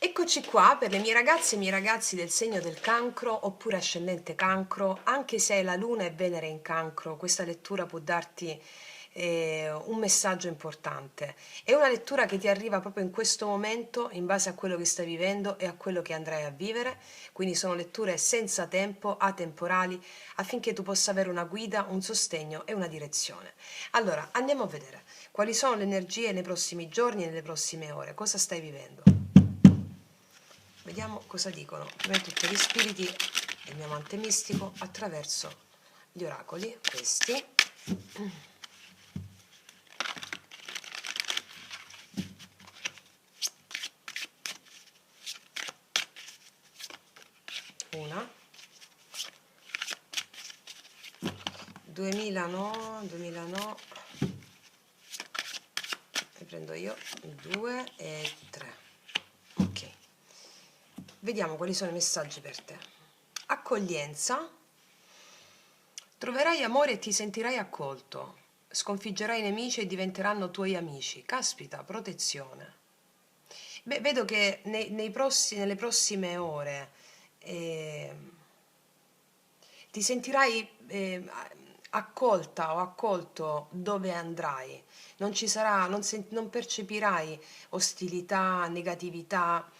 Eccoci qua per le mie ragazze e i miei ragazzi del segno del cancro oppure ascendente cancro, anche se la luna e Venere in cancro, questa lettura può darti un messaggio importante. È una lettura che ti arriva proprio in questo momento in base a quello che stai vivendo e a quello che andrai a vivere, quindi sono letture senza tempo, atemporali, affinché tu possa avere una guida, un sostegno e una direzione. Allora, andiamo a vedere quali sono le energie nei prossimi giorni e nelle prossime ore, cosa stai vivendo. Vediamo cosa dicono prima di tutto gli spiriti del mio amante mistico attraverso gli oracoli, questi. Una, 2000 no, 2000 no, ne prendo io 2 e 3. Ok, vediamo quali sono i messaggi per te. Accoglienza. Troverai amore e ti sentirai accolto. Sconfiggerai i nemici e diventeranno tuoi amici. Caspita, protezione. Beh, vedo che nelle prossime ore eh, ti sentirai accolta o accolto dove andrai. Non ci sarà, non percepirai ostilità, negatività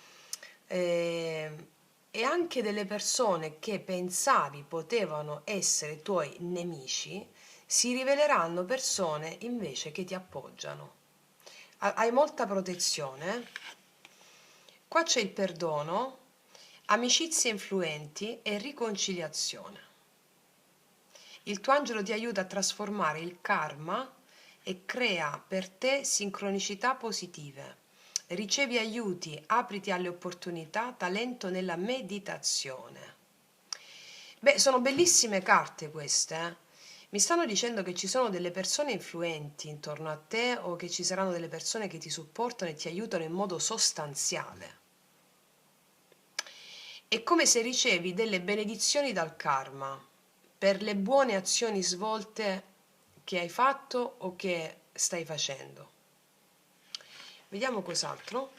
eh, e anche delle persone che pensavi potevano essere tuoi nemici si riveleranno persone invece che ti appoggiano. Hai molta protezione. Qua c'è il perdono, amicizie influenti e riconciliazione. Il tuo angelo ti aiuta a trasformare il karma e crea per te sincronicità positive. Ricevi aiuti, apriti alle opportunità, talento nella meditazione. Beh, sono bellissime carte queste, eh? Mi stanno dicendo che ci sono delle persone influenti intorno a te o che ci saranno delle persone che ti supportano e ti aiutano in modo sostanziale. È come se ricevi delle benedizioni dal karma per le buone azioni svolte che hai fatto o che stai facendo. Vediamo cos'altro.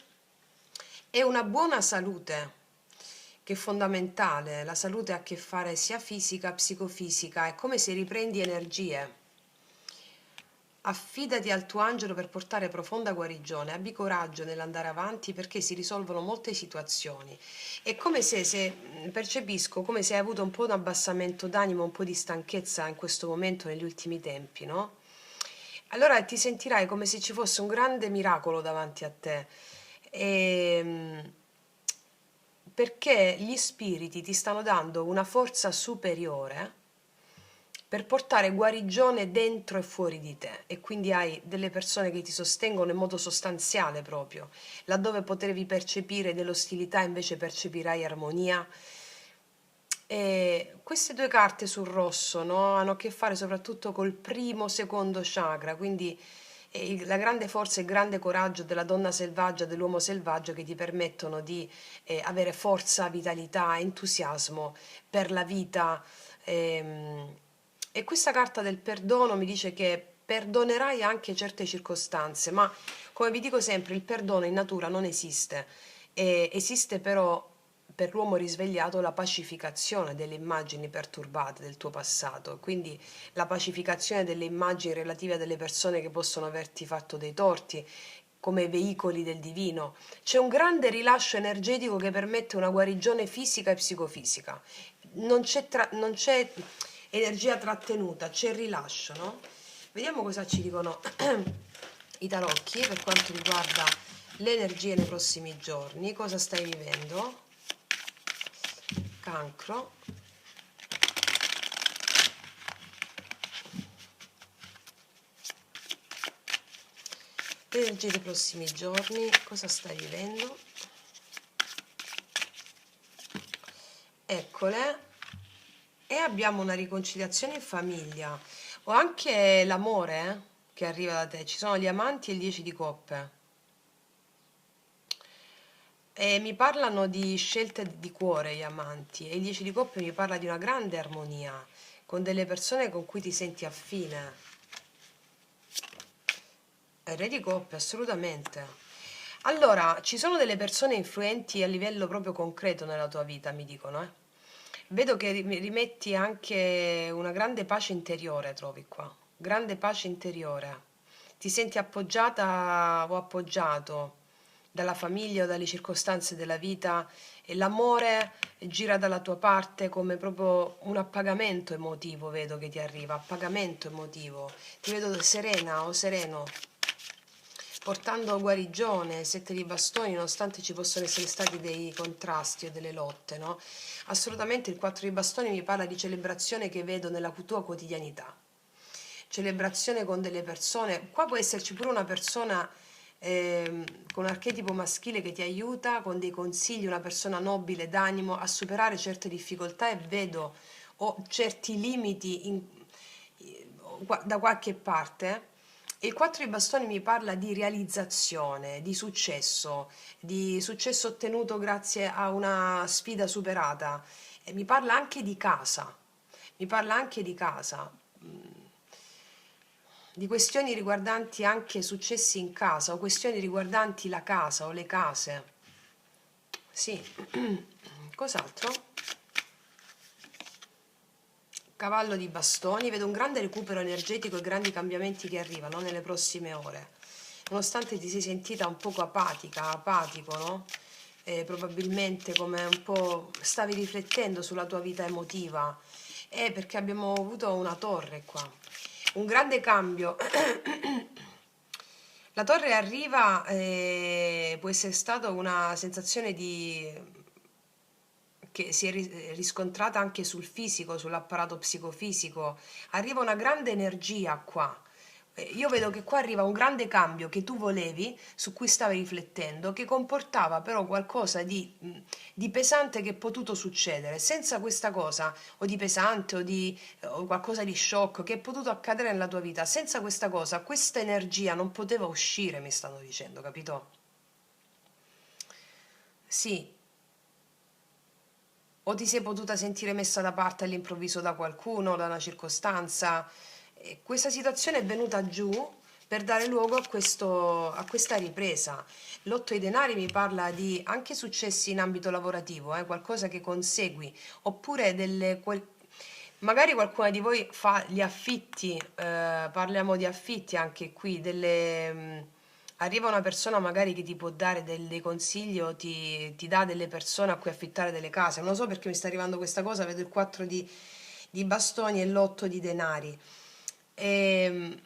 È una buona salute, che è fondamentale. La salute ha a che fare sia fisica, psicofisica, è come se riprendi energie. Affidati al tuo angelo per portare profonda guarigione, abbi coraggio nell'andare avanti perché si risolvono molte situazioni. È come se percepisco come se hai avuto un po' un abbassamento d'animo, un po' di stanchezza in questo momento, negli ultimi tempi, no? Allora ti sentirai come se ci fosse un grande miracolo davanti a te. E, perché gli spiriti ti stanno dando una forza superiore per portare guarigione dentro e fuori di te e quindi hai delle persone che ti sostengono in modo sostanziale proprio, laddove potevi percepire dell'ostilità invece percepirai armonia. E queste due carte sul rosso, no, hanno a che fare soprattutto col primo, secondo chakra, quindi la grande forza e il grande coraggio della donna selvaggia, dell'uomo selvaggio che ti permettono di avere forza, vitalità, entusiasmo per la vita. ehm, e questa carta del perdono mi dice che perdonerai anche certe circostanze, ma come vi dico sempre, il perdono in natura non esiste. Esiste però per l'uomo risvegliato la pacificazione delle immagini perturbate del tuo passato, quindi la pacificazione delle immagini relative a delle persone che possono averti fatto dei torti come veicoli del divino. C'è un grande rilascio energetico che permette una guarigione fisica e psicofisica. Non c'è energia trattenuta, c'è il rilascio, no? Vediamo cosa ci dicono i tarocchi per quanto riguarda le energie nei prossimi giorni. Cosa stai vivendo? Cancro. Le energie dei prossimi giorni, cosa stai vivendo? Eccole. E abbiamo una riconciliazione in famiglia o anche l'amore che arriva da te. Ci sono gli amanti e il 10 di coppe. E mi parlano di scelte di cuore gli amanti e il 10 di coppe mi parla di una grande armonia con delle persone con cui ti senti affine. Il re di coppe, assolutamente. Allora, ci sono delle persone influenti a livello proprio concreto nella tua vita, mi dicono, eh. Vedo che rimetti anche una grande pace interiore, trovi qua. Grande pace interiore. Ti senti appoggiata o appoggiato dalla famiglia o dalle circostanze della vita e l'amore gira dalla tua parte come proprio un appagamento emotivo, vedo che ti arriva, appagamento emotivo. Ti vedo serena o sereno, portando guarigione, sette di bastoni, nonostante ci possono essere stati dei contrasti o delle lotte, no? Assolutamente il 4 di bastoni mi parla di celebrazione che vedo nella tua quotidianità. Celebrazione con delle persone, qua può esserci pure una persona con un archetipo maschile che ti aiuta, con dei consigli, una persona nobile d'animo a superare certe difficoltà e vedo o certi limiti da qualche parte. Il 4 di bastoni mi parla di realizzazione, di successo ottenuto grazie a una sfida superata. E mi parla anche di casa, mi parla anche di casa, di questioni riguardanti anche successi in casa o questioni riguardanti la casa o le case. Sì, cos'altro? Cavallo di bastoni, vedo un grande recupero energetico e grandi cambiamenti che arrivano nelle prossime ore. Nonostante ti sei sentita un poco apatica, apatico, no? Probabilmente come un po' stavi riflettendo sulla tua vita emotiva, perché abbiamo avuto una torre qua, un grande cambio. La torre arriva, può essere stata una sensazione che si è riscontrata anche sul fisico, sull'apparato psicofisico. Arriva una grande energia qua. Io vedo che qua arriva un grande cambio che tu volevi, su cui stavi riflettendo, che comportava però qualcosa di pesante che è potuto succedere. Senza questa cosa, o di pesante, o qualcosa di shock che è potuto accadere nella tua vita, senza questa cosa, questa energia non poteva uscire, mi stanno dicendo, capito? Sì, o ti sei potuta sentire messa da parte all'improvviso da qualcuno, da una circostanza. E questa situazione è venuta giù per dare luogo a questa ripresa. L'otto ai denari mi parla di anche successi in ambito lavorativo, qualcosa che consegui, oppure magari qualcuno di voi fa gli affitti, parliamo di affitti anche qui, arriva una persona magari che ti può dare dei consigli o ti dà delle persone a cui affittare delle case. Non lo so perché mi sta arrivando questa cosa, vedo il 4 di bastoni e l'8 di denari. E,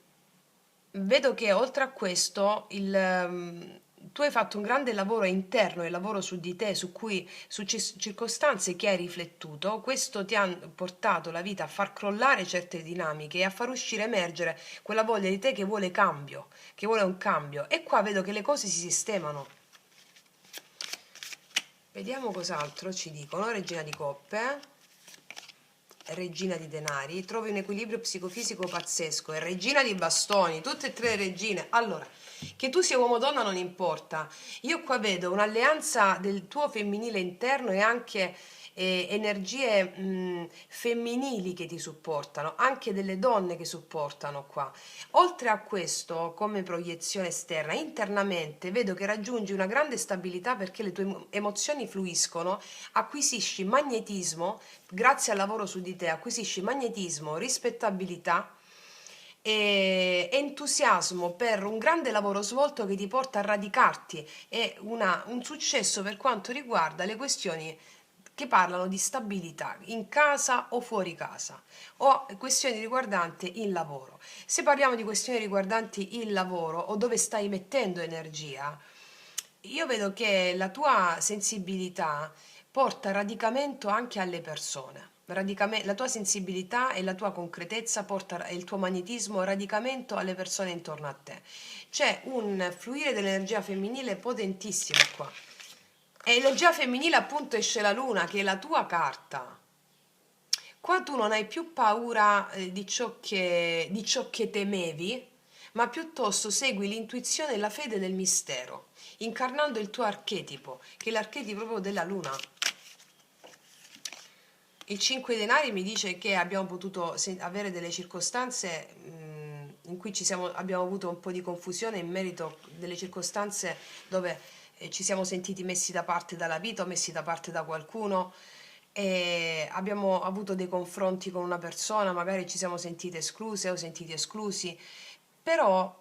vedo che oltre a questo tu hai fatto un grande lavoro interno e lavoro su di te, su circostanze che hai riflettuto. Questo ti ha portato la vita a far crollare certe dinamiche e a far uscire, emergere quella voglia di te che vuole cambio, che vuole un cambio. E qua vedo che le cose si sistemano. Vediamo cos'altro ci dicono. Regina di coppe, regina di denari, trovi un equilibrio psicofisico pazzesco, e regina di bastoni, tutte e tre le regine. Allora, che tu sia uomo o donna non importa, io qua vedo un'alleanza del tuo femminile interno e anche energie femminili che ti supportano, anche delle donne che supportano qua. Oltre a questo, come proiezione esterna, internamente vedo che raggiungi una grande stabilità perché le tue emozioni fluiscono, acquisisci magnetismo, grazie al lavoro su di te, acquisisci magnetismo, rispettabilità e entusiasmo per un grande lavoro svolto che ti porta a radicarti e un successo per quanto riguarda le questioni che parlano di stabilità in casa o fuori casa o questioni riguardanti il lavoro. Se parliamo di questioni riguardanti il lavoro o dove stai mettendo energia, io vedo che la tua sensibilità porta radicamento anche alle persone. La tua sensibilità e la tua concretezza e il tuo magnetismo radicamento alle persone intorno a te. C'è un fluire dell'energia femminile potentissimo qua. E l'energia femminile appunto esce la luna, che è la tua carta. Qua tu non hai più paura di ciò che temevi, ma piuttosto segui l'intuizione e la fede nel mistero, incarnando il tuo archetipo, che è l'archetipo proprio della luna. Il 5 denari mi dice che abbiamo potuto avere delle circostanze in cui abbiamo avuto un po' di confusione in merito a delle circostanze dove ci siamo sentiti messi da parte dalla vita o messi da parte da qualcuno e abbiamo avuto dei confronti con una persona, magari ci siamo sentite escluse o sentiti esclusi, però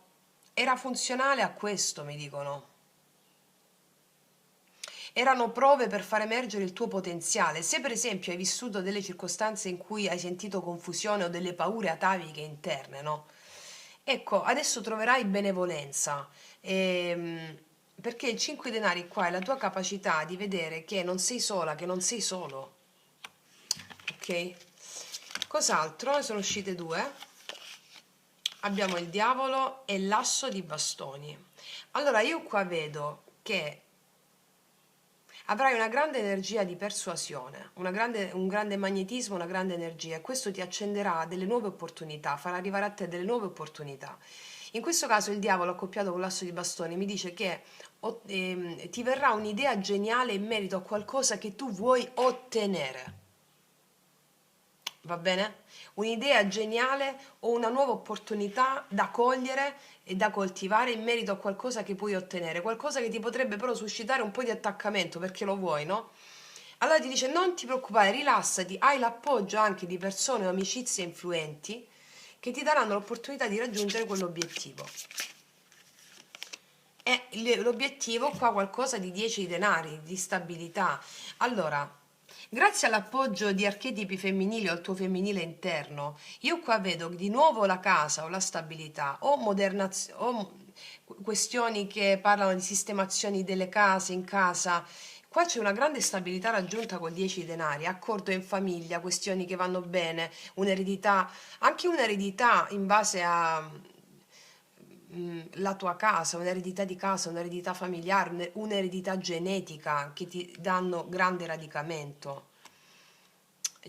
era funzionale a questo, mi dicono. Erano prove per far emergere il tuo potenziale. Se per esempio hai vissuto delle circostanze in cui hai sentito confusione o delle paure ataviche interne, no? Ecco, adesso troverai benevolenza, perché il 5 denari qua è la tua capacità di vedere che non sei sola, che non sei solo. Ok? Cos'altro? Ne sono uscite due. Abbiamo il diavolo e l'asso di bastoni. Allora, io qua vedo che avrai una grande energia di persuasione, un grande magnetismo, una grande energia e questo ti accenderà delle nuove opportunità, farà arrivare a te delle nuove opportunità. In questo caso il diavolo accoppiato con l'asso di bastoni mi dice che ti verrà un'idea geniale in merito a qualcosa che tu vuoi ottenere. Va bene? Un'idea geniale o una nuova opportunità da cogliere e da coltivare in merito a qualcosa che puoi ottenere, qualcosa che ti potrebbe però suscitare un po' di attaccamento perché lo vuoi, no? Allora ti dice non ti preoccupare, rilassati, hai l'appoggio anche di persone o amicizie influenti che ti daranno l'opportunità di raggiungere quell'obiettivo. E l'obiettivo qua qualcosa di 10 denari, di stabilità. Allora, grazie all'appoggio di archetipi femminili o al tuo femminile interno, io qua vedo di nuovo la casa o la stabilità o questioni che parlano di sistemazioni delle case in casa. Qua c'è una grande stabilità raggiunta con 10 denari, accordo in famiglia, questioni che vanno bene, un'eredità, anche un'eredità in base a la tua casa, un'eredità di casa, un'eredità familiare, un'eredità genetica che ti danno grande radicamento.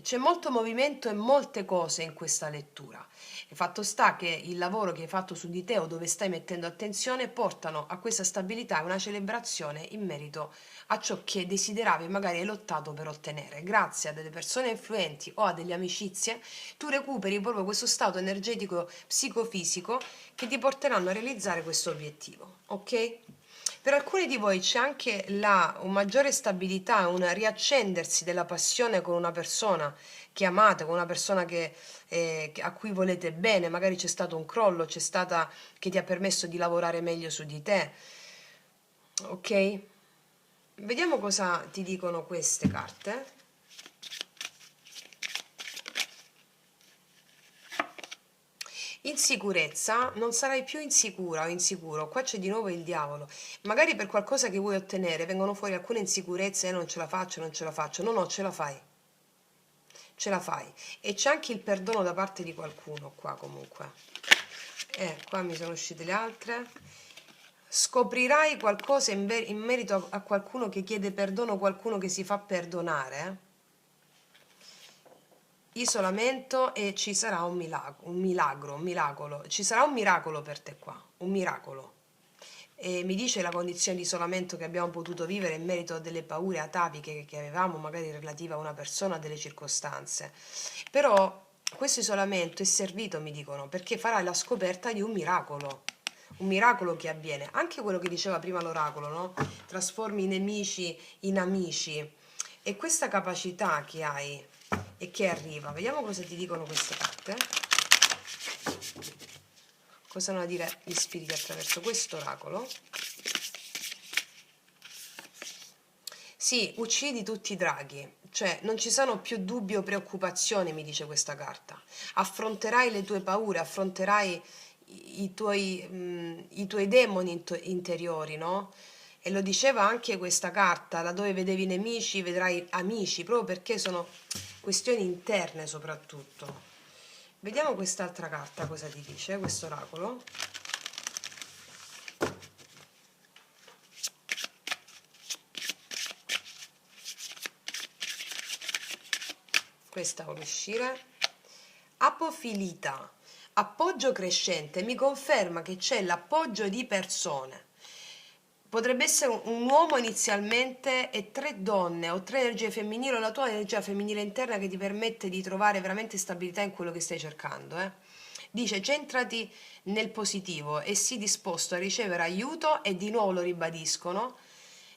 C'è molto movimento e molte cose in questa lettura. Il fatto sta che il lavoro che hai fatto su di te o dove stai mettendo attenzione portano a questa stabilità e una celebrazione in merito a ciò che desideravi e magari hai lottato per ottenere. Grazie a delle persone influenti o a delle amicizie, tu recuperi proprio questo stato energetico psicofisico che ti porteranno a realizzare questo obiettivo. Ok? Per alcuni di voi c'è anche una maggiore stabilità, un riaccendersi della passione con una persona che amate, con una persona a cui volete bene, magari c'è stato un crollo, c'è stata che ti ha permesso di lavorare meglio su di te. Ok? Vediamo cosa ti dicono queste carte. Insicurezza, non sarai più insicura o insicuro, qua c'è di nuovo il diavolo. Magari per qualcosa che vuoi ottenere vengono fuori alcune insicurezze, non ce la faccio, non ce la faccio. No, no, ce la fai. Ce la fai. E c'è anche il perdono da parte di qualcuno qua comunque. Qua mi sono uscite le altre. Scoprirai qualcosa in merito a qualcuno che chiede perdono, qualcuno che si fa perdonare. Isolamento e ci sarà un miracolo. Ci sarà un miracolo per te qua, un miracolo. E mi dice la condizione di isolamento che abbiamo potuto vivere in merito a delle paure ataviche che avevamo, magari relative a una persona, a delle circostanze. Però questo isolamento è servito, mi dicono, perché farai la scoperta di un miracolo che avviene. Anche quello che diceva prima l'oracolo, no? Trasformi i nemici in amici. E questa capacità che hai e che arriva, vediamo cosa ti dicono queste carte. Cosa hanno a dire gli spiriti attraverso questo oracolo? Sì, uccidi tutti i draghi, cioè non ci sono più dubbi o preoccupazioni, mi dice questa carta. Affronterai le tue paure, affronterai i tuoi demoni interiori, no? E lo diceva anche questa carta, laddove vedevi nemici vedrai amici, proprio perché sono questioni interne soprattutto. Vediamo quest'altra carta cosa ti dice, questo oracolo. Questa vuole uscire. Apofilita, appoggio crescente, mi conferma che c'è l'appoggio di persone. Potrebbe essere un uomo inizialmente e 3 donne o 3 energie femminili o la tua energia femminile interna che ti permette di trovare veramente stabilità in quello che stai cercando. Dice centrati nel positivo e sii disposto a ricevere aiuto e di nuovo lo ribadiscono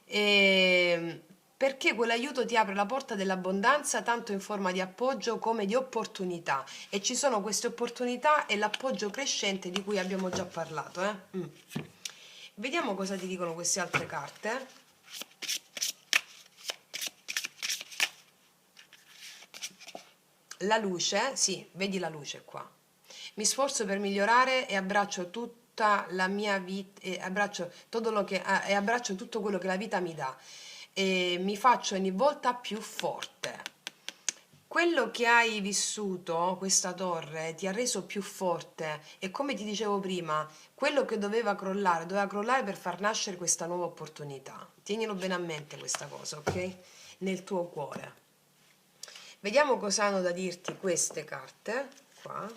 perché quell'aiuto ti apre la porta dell'abbondanza tanto in forma di appoggio come di opportunità, e ci sono queste opportunità e l'appoggio crescente di cui abbiamo già parlato. Vediamo cosa ti dicono queste altre carte. La luce, sì, vedi la luce qua. Mi sforzo per migliorare e abbraccio tutta la mia vita, e abbraccio tutto quello che la vita mi dà, e mi faccio ogni volta più forte. Quello che hai vissuto, questa torre, ti ha reso più forte, e come ti dicevo prima, quello che doveva crollare per far nascere questa nuova opportunità. Tienilo bene a mente questa cosa, ok? Nel tuo cuore. Vediamo cosa hanno da dirti queste carte qua.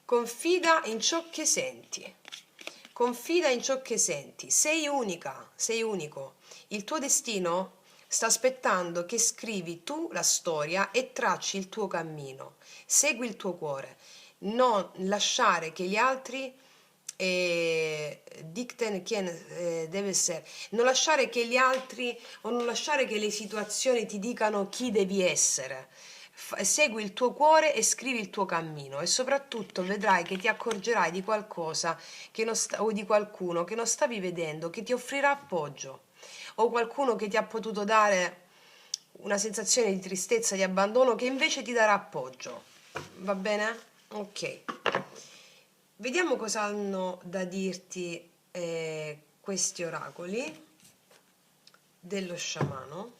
Confida in ciò che senti. Confida in ciò che senti. Sei unica, sei unico. Il tuo destino sta aspettando che scrivi tu la storia e tracci il tuo cammino. Segui il tuo cuore. Non lasciare che gli altri dicten chi deve essere. Non lasciare che gli altri o non lasciare che le situazioni ti dicano chi devi essere. Segui il tuo cuore e scrivi il tuo cammino, e soprattutto vedrai che ti accorgerai di qualcosa che non o di qualcuno che non stavi vedendo, che ti offrirà appoggio, o qualcuno che ti ha potuto dare una sensazione di tristezza, di abbandono, che invece ti darà appoggio. Va bene? Ok. Vediamo cosa hanno da dirti questi oracoli dello sciamano.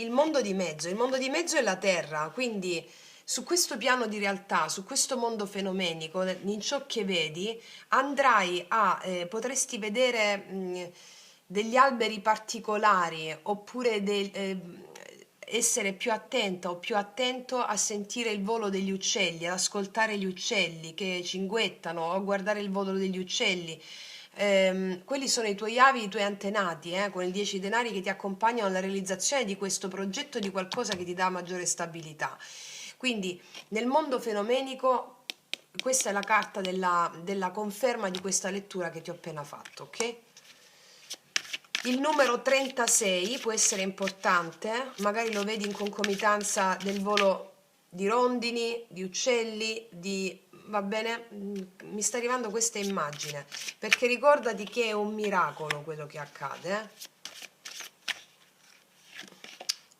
Il mondo di mezzo è la terra, quindi su questo piano di realtà, su questo mondo fenomenico, in ciò che vedi, potresti vedere degli alberi particolari, oppure essere più attenta o più attento a sentire il volo degli uccelli, ad ascoltare gli uccelli che cinguettano, o a guardare il volo degli uccelli. Quelli sono i tuoi avi, i tuoi antenati, con i 10 denari che ti accompagnano alla realizzazione di questo progetto, di qualcosa che ti dà maggiore stabilità. Quindi nel mondo fenomenico questa è la carta della conferma di questa lettura che ti ho appena fatto, ok? Il numero 36 può essere importante, magari lo vedi in concomitanza del volo di rondini, di uccelli, va bene? Mi sta arrivando questa immagine, perché ricordati che è un miracolo quello che accade.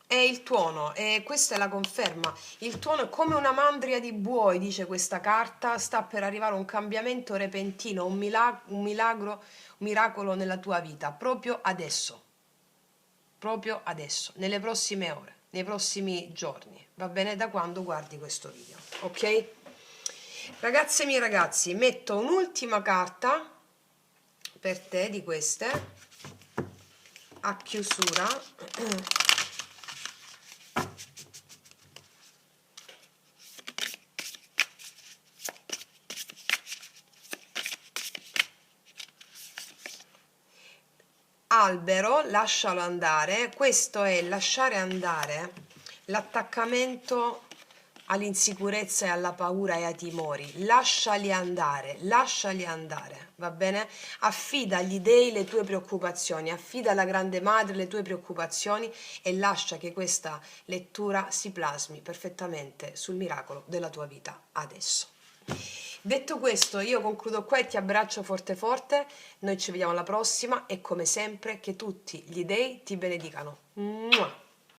È il tuono, e questa è la conferma. Il tuono è come una mandria di buoi, dice questa carta. Sta per arrivare un cambiamento repentino, un miracolo nella tua vita, proprio adesso, nelle prossime ore, nei prossimi giorni, va bene? Da quando guardi questo video, ok? Ragazze mie, ragazzi, metto un'ultima carta per te di queste a chiusura. Albero, lascialo andare. Questo è lasciare andare l'attaccamento all'insicurezza e alla paura e ai timori. Lasciali andare, va bene? Affida agli dei le tue preoccupazioni, affida alla grande madre le tue preoccupazioni, e lascia che questa lettura si plasmi perfettamente sul miracolo della tua vita adesso. Detto questo, io concludo qua e ti abbraccio forte forte. Noi ci vediamo alla prossima, e come sempre che tutti gli dei ti benedicano. Mua!